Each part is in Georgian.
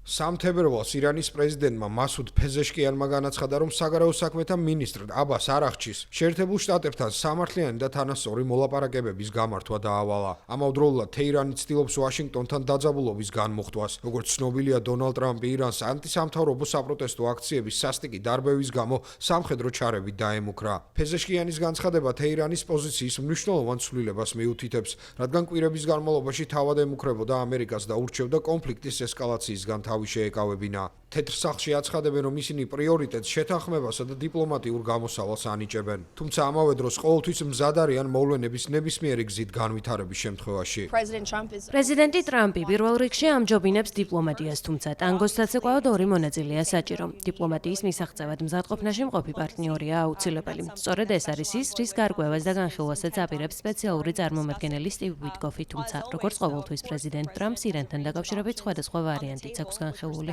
სამთებერვალს ირანის პრეზიდენტმა მასუდ ფეზეშკიანმა განაცხადა, რომ საგარეო საქმეთა მინისტრ აბას არაღჩის შეერთებულ შტატებთან სამართლიანი და თანასწორი მოლაპარაკებების გამართვა დაავალა. ამავდროულად თეირანი ცდილობს ვაშინგტონთან დაძაბულობის განმუხტვას. როგორც ცნობილია, დონალდ ტრამპი ირანს ანტისამთავრობო საპროტესტო აქციების სასტიკი დარბევის გამო სამხედრო ჩარევით დაემუქრა. ფეზეშკიანის განცხადება თეირანის პოზიციის მნიშვნელოვან ცვლილებას მიუთითებს, რადგან კვირების განმავლობაში თავად ემუქრებოდა ამერიკას და ურჩევდა კონფლიქტის ესკალაციისგან თავი შეეკავებინა. თეთრ სახლში აცხადებენ, რომ ისინი პრიორიტეტს შეთანხმებასა და დიპლომატიურ გამოსავალს ანიჭებენ. თუმცა ამავე დროს ყოველთვის მზად არიან მოვლენების ნებისმიერი გზით განვითარების შემთხვევაში. პრეზიდენტი ტრამპი პირველ რიგში ამჯობინებს დიპლომატიას, თუმცა ტანგოს საცეკვაოდ ორი მონაწილეა საჭირო. დიპლომატიის მისაღწევად მზადყოფნაში მყოფი პარტნიორია აუცილებელი. სწორედ ეს არის ის, რის გარკვევას და განხილვასაც აპირებს სპეციალური წარმომადგენელი სტივ ვიტკოფი, თუმცა როგორც ყოველთვის პრეზიდენტ ტრამპს ირანთან დაკავშირებით სხვადასხვა ვარიანტიც აქვს განხილული.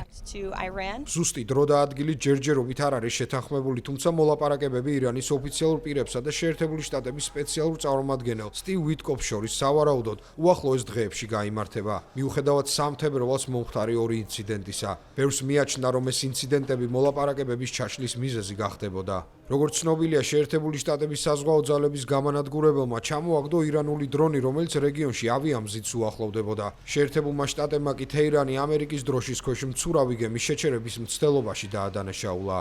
ზუსტი დრო და ადგილი ჯერჯერობით არ არის შეთანხმებული, თუმცა მოლაპარაკებები ირანის ოფიციალურ პირებსა და შეერთებული შტატების სპეციალურ წარმომადგენელ სტივ ვიტკოფს შორის სავარაუდოდ უახლოეს დღეებში გაიმართება. მიუხედავად სამთებერვალს მომხდარი ორი ინციდენტისა, ბევრს მიაჩნდა, რომ ეს ინციდენტები მოლაპარაკებების ჩაშლის მიზეზი გახდებოდა. როგორც ცნობილია, შეერთებული შტატების საზღვაო ძალების გამანადგურებელმა ჩამოაგდო ირანული დრონი, რომელიც რეგიონში ავიამზიდს უახლოვდებოდა. შეერთებულმა შტატებმა კი თეირანი ამერიკის დროშის ქვეშ მცურავი გემის შეჩერების მცდელობაში დაადანაშაულა.